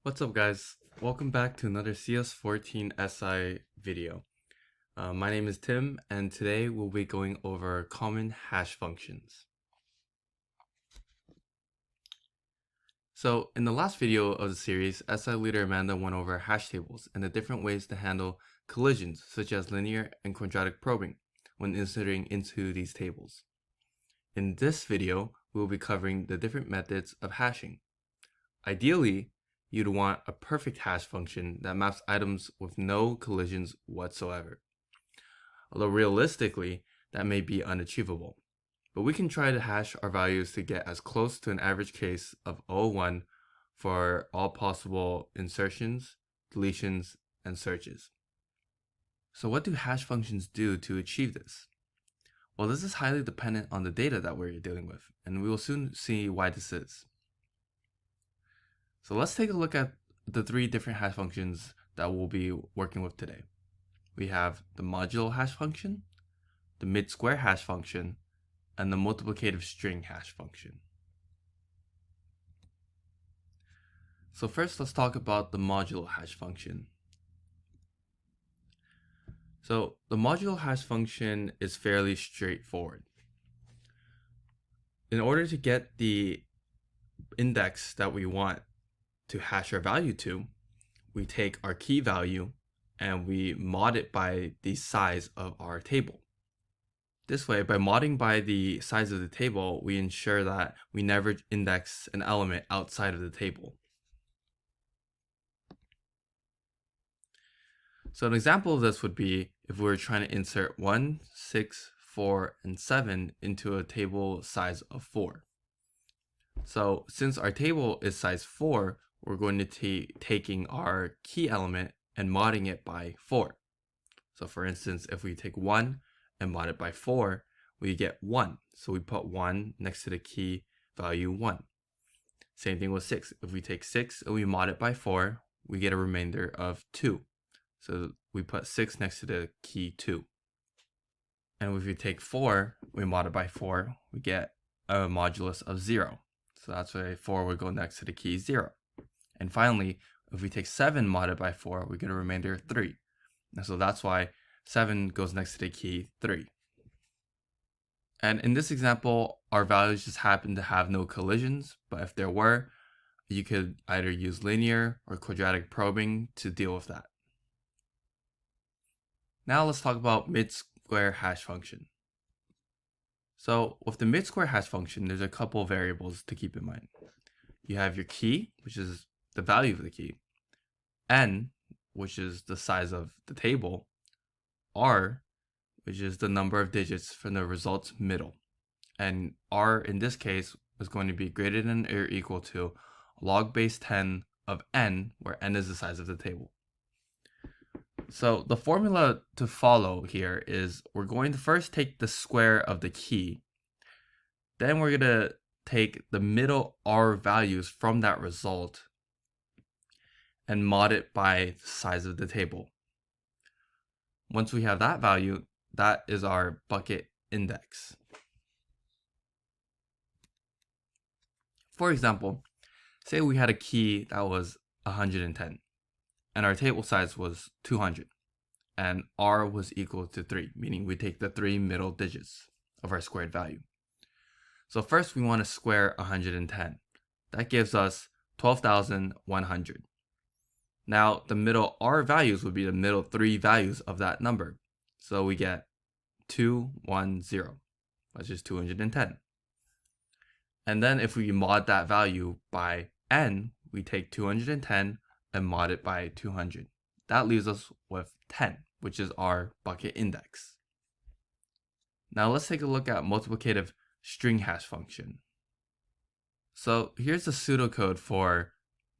What's up, guys? Welcome back to another CS14 SI video. My name is Tim, and today we'll be going over common hash functions. So in the last video of the series, SI leader Amanda went over hash tables and the different ways to handle collisions such as linear and quadratic probing when inserting into these tables. In this video, we'll be covering the different methods of hashing. Ideally, you'd want a perfect hash function that maps items with no collisions whatsoever. Although realistically, that may be unachievable. But we can try to hash our values to get as close to an average case of 0.1 for all possible insertions, deletions, and searches. So what do hash functions do to achieve this? Well, this is highly dependent on the data that we're dealing with, and we will soon see why this is. So let's take a look at the three different hash functions that we'll be working with today. We have the modulo hash function, the mid-square hash function, and the multiplicative string hash function. So first, let's talk about the modulo hash function. So the modulo hash function is fairly straightforward. In order to get the index that we want to hash our value to, we take our key value and we mod it by the size of our table. This way, by modding by the size of the table, we ensure that we never index an element outside of the table. So an example of this would be if we were trying to insert 1, 6, 4, and 7 into a table size of 4. So since our table is size 4, we're going to be taking our key element and modding it by 4. So for instance, if we take 1 and mod it by 4, we get 1. So we put 1 next to the key value 1. Same thing with 6. If we take 6 and we mod it by 4, we get a remainder of 2. So we put 6 next to the key 2. And if we take 4, we mod it by 4, we get a modulus of 0. So that's why 4 would go next to the key 0. And finally, if we take 7 modded by 4, we get a remainder of 3. And so that's why 7 goes next to the key 3. And in this example, our values just happen to have no collisions, but if there were, you could either use linear or quadratic probing to deal with that. Now let's talk about mid-square hash function. So with the mid-square hash function, there's a couple of variables to keep in mind. You have your key, which is the value of the key, n, which is the size of the table, r, which is the number of digits from the result's middle, and r in this case is going to be greater than or equal to log base 10 of n, where n is the size of the table. So the formula to follow here is we're going to first take the square of the key, then we're going to take the middle r values from that result and mod it by the size of the table. Once we have that value, that is our bucket index. For example, say we had a key that was 110 and our table size was 200 and r was equal to 3, meaning we take the 3 middle digits of our squared value. So first we want to square 110. That gives us 12,100. Now the middle r values would be the middle 3 values of that number. So we get 210, which is 210. And then if we mod that value by n, we take 210 and mod it by 200. That leaves us with 10, which is our bucket index. Now let's take a look at multiplicative string hash function. So here's the pseudocode for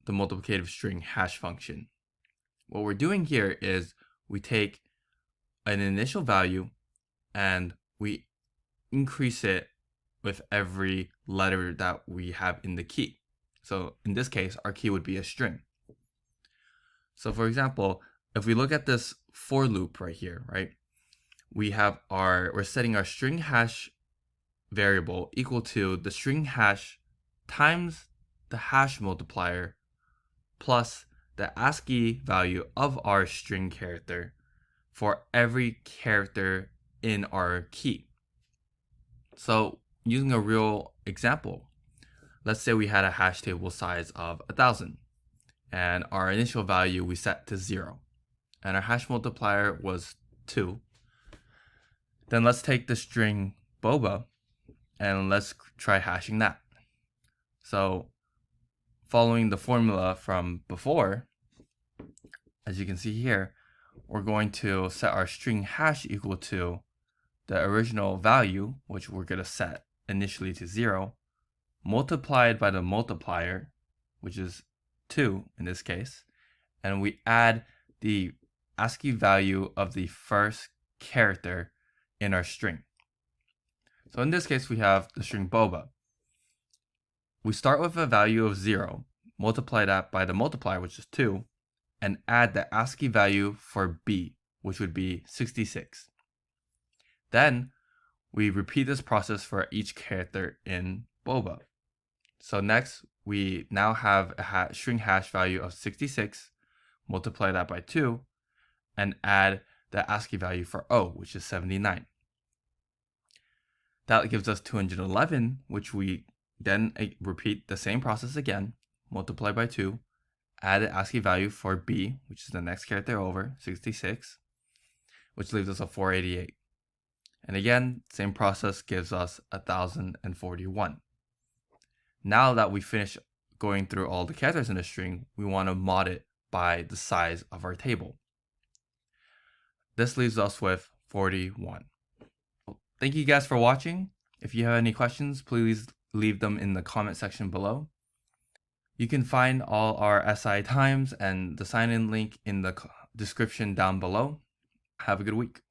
the multiplicative string hash function. What we're doing here is we take an initial value and we increase it with every letter that we have in the key. So in this case, our key would be a string. So for example, if we look at this for loop right here, right? We're setting our string hash variable equal to the string hash times the hash multiplier plus the ASCII value of our string character for every character in our key. So using a real example, let's say we had a hash table size of 1,000 and our initial value we set to 0 and our hash multiplier was 2. Then let's take the string boba and let's try hashing that. So following the formula from before, as you can see here, we're going to set our string hash equal to the original value, which we're going to set initially to 0, multiplied by the multiplier, which is 2 in this case, and we add the ASCII value of the first character in our string. So in this case, we have the string boba. We start with a value of 0, multiply that by the multiplier, which is 2, and add the ASCII value for b, which would be 66. Then we repeat this process for each character in boba. So next, we now have a string hash value of 66, multiply that by 2, and add the ASCII value for O, which is 79. That gives us 211, which we then repeat the same process again, multiply by 2, add the ASCII value for B, which is the next character over, 66, which leaves us a 488. And again, same process gives us 1,041. Now that we finish going through all the characters in the string, we want to mod it by the size of our table. This leaves us with 41. Thank you guys for watching. If you have any questions, please leave them in the comment section below. You can find all our SI times and the sign-in link in the description down below. Have a good week.